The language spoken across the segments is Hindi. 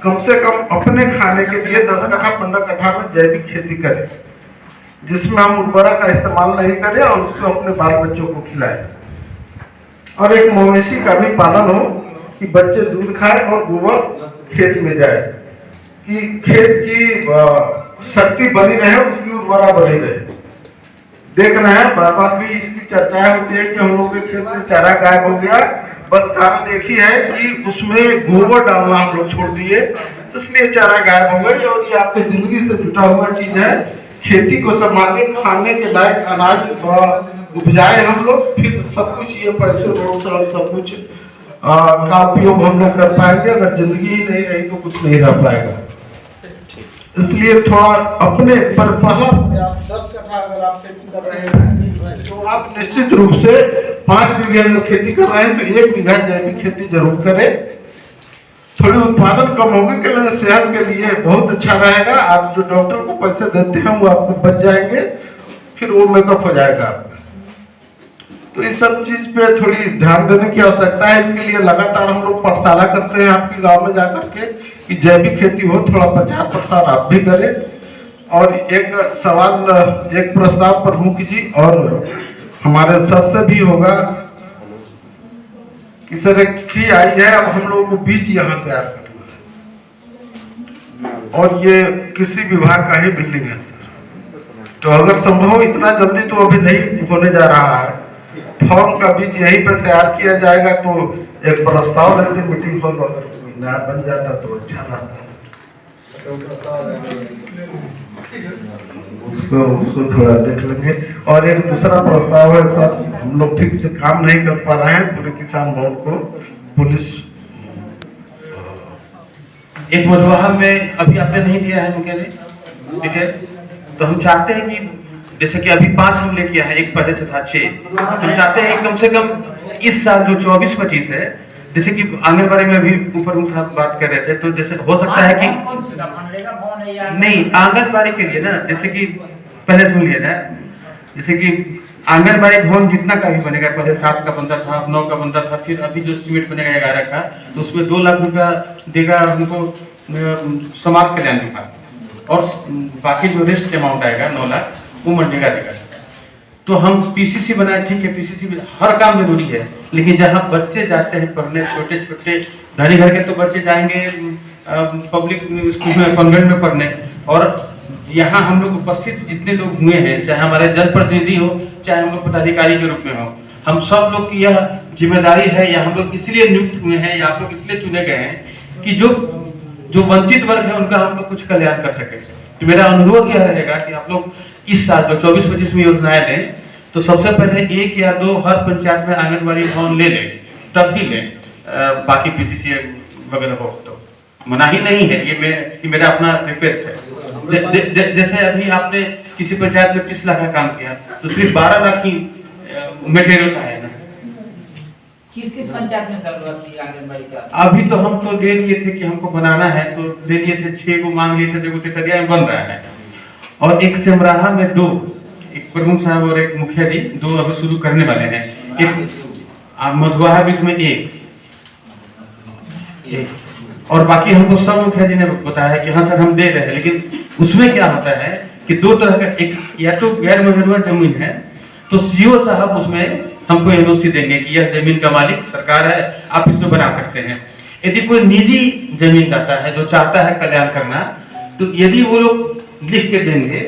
कम से कम अपने खाने के लिए 10 कट्ठा 15 कट्ठा में जैविक खेती करें, जिसमें हम उर्वरक का इस्तेमाल नहीं करें और उसको अपने बाल बच्चों को खिलाएं। और एक मवेशी का भी पालन हो कि बच्चे दूध खाए और गोबर खेत में जाए, कि खेत की शक्ति बनी रहे, उसकी उर्वरा बनी रहे। देख रहे हैं बार बार भी इसकी चर्चाएं होती है कि हम लोग के खेत से चारा गायब हो गया। बस कारण एक ही है कि उसमें गोबर डालना हम लोग छोड़ दिए, इसलिए चारा गायब हो गई। और ये आपकी जिंदगी से जुटा हुआ चीज है। खेती को संभाले, खाने के लायक अनाज उपजाए हम लोग, फिर सब कुछ ये पैसे रोड सड़क सब कुछ का उपयोग हम लोग कर पाएंगे। अगर जिंदगी ही नहीं रही तो कुछ नहीं रह पाएगा। इसलिए थोड़ा अपने पर पहला 10 कट्ठा अगर आप खेती कर रहे हैं तो आप निश्चित रूप से 5 बीघे में खेती कर रहे हैं तो 1 बीघा जैविक खेती जरूर करें। थोड़ी उत्पादन कम होगी के लिए सेहत के लिए बहुत अच्छा रहेगा। आप जो डॉक्टर को पैसे देते हैं वो आपको बच जाएंगे, फिर वो मेकअप हो जाएगा। तो इस सब चीज पे थोड़ी ध्यान देने की आवश्यकता है। इसके लिए लगातार हम लोग पाठशाला करते हैं आपके गांव में जाकर के कि जैविक खेती हो, थोड़ा प्रचार प्रसार आप भी करें। और एक सवाल, एक प्रस्ताव प्रमुख जी और हमारे सर से भी होगा कि सर एक चिट्ठी आई है, अब हम लोगों को बीज यहाँ तैयार करना है और ये कृषि विभाग का ही बिल्डिंग है सर। तो अगर संभव इतना जल्दी तो अभी नहीं होने जा रहा है, फॉर्म का बीज यहीं पर तैयार किया जाएगा। तो एक प्रस्ताव लेते मीटिंग हॉल अगर नया बन जाता तो अच्छा रहता। उसको थोड़ा देख लेंगे। और एक दूसरा प्रस्ताव है सर, हम लोग ठीक से काम नहीं कर पा रहे हैं पूरे किसान भवन को पुलिस एक मधुआ में अभी आपने नहीं दिया है मुझे डिटेल, तो हम चाहते हैं कि जैसे कि अभी 5 हम ले किया है, एक पहले से था 6, हम चाहते हैं कम से कम इस साल जो 24-25 है, जैसे कि आंगनबाड़ी में अभी ऊपर साहब बात कर रहे थे, तो जैसे हो सकता है कि नहीं आंगनबाड़ी के लिए ना, जैसे कि पहले सुन लिया ना, जैसे कि आंगनबाड़ी भवन जितना का भी बनेगा, पहले 7 का बनता था, 9 का बनता था, फिर अभी जो एस्टिमेट बनेगा 11 का, तो उसमें 2 लाख रुपया देगा हमको समाज कल्याण विभाग, और बाकी जो रेस्ट अमाउंट आएगा 9 लाख वो मनरेगा देगा। तो हम पीसीसी बनाए, ठीक है, पीसीसी में हर काम जरूरी है, लेकिन जहाँ बच्चे जाते हैं पढ़ने, छोटे छोटे धनी घर के तो बच्चे जाएंगे पब्लिक स्कूल में, कॉन्वेंट में पढ़ने, और यहाँ हम लोग उपस्थित जितने लोग हुए हैं, चाहे हमारे जनप्रतिनिधि हो, चाहे हम लोग पदाधिकारी के रूप में हो, हम सब लोग की यह जिम्मेदारी है, या हम लोग इसलिए नियुक्त हुए हैं, या आप लोग इसलिए चुने गए हैं कि जो वंचित वर्ग है उनका हम लोग कुछ कल्याण कर सके। तो मेरा अनुरोध यह रहेगा कि आप लोग इस साल जो 24-25 में योजनाएं लें, तो सबसे पहले 1 या 2 हर पंचायत में आंगनबाड़ी भवन ले लें, तभी लें। बाकी पीसीसी वगैरह हो तो मना ही नहीं है, ये मेरा अपना रिक्वेस्ट है। जैसे अभी आपने किसी पंचायत में 30 लाख का काम किया, तो सिर्फ 12 लाख ही मटेरियल का है ना। किस पंचायत में जरूरत थी आंगनबाड़ी का? अभी तो हम तो दे दिए थे कि हमको बनाना है, तो दे दिए थे, 6 को मांग लिए थे, 2 को तेतरिया में बन रहा है, और एक सिमराहा में 2, एक प्रमुख साहब और एक मुखिया जी 2 अभी शुरू करने वाले हैं। एक मधुआ बीच में 1, और बाकी हमको सब मुखिया जी ने बताया कि हाँ सर हम दे रहे हैं, लेकिन उसमें क्या होता है कि 2 तरह का, एक या तो गैर मजरूआ जमीन है, तो सीओ साहब उसमें हमको एनओसी देंगे कि यह जमीन का मालिक सरकार है, आप इसमें बना सकते हैं। यदि कोई निजी जमीन दाता है जो चाहता है कल्याण करना, तो यदि वो लोग लिख के देंगे,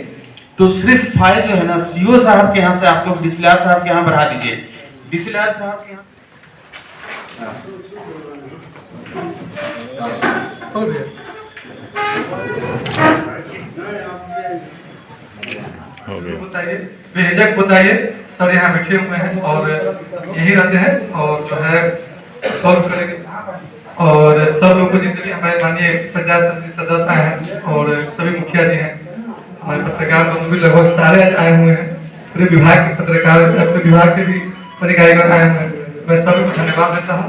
तो सिर्फ फाइल जो है ना सीओ साहब के यहाँ से आप लोग डीसीएलआर साहब के यहाँ बढ़ा दीजिए, डीसीएलआर साहब के यहाँ बताइए, बेहिचक बताइए। सर यहाँ बैठे हुए हैं और यही रहते हैं, और जो है सॉल्व करेंगे। और सब लोग को जितने भी हमारे माननीय पंचायत समिति सदस्य आए हैं और सभी मुखिया जी हैं, हमारे पत्रकार बंधु भी लगभग सारे आए हुए हैं, पूरे विभाग के पत्रकार, अपने विभाग के भी अधिकारीगण आए हुए हैं। मैं सभी को धन्यवाद देता हूँ।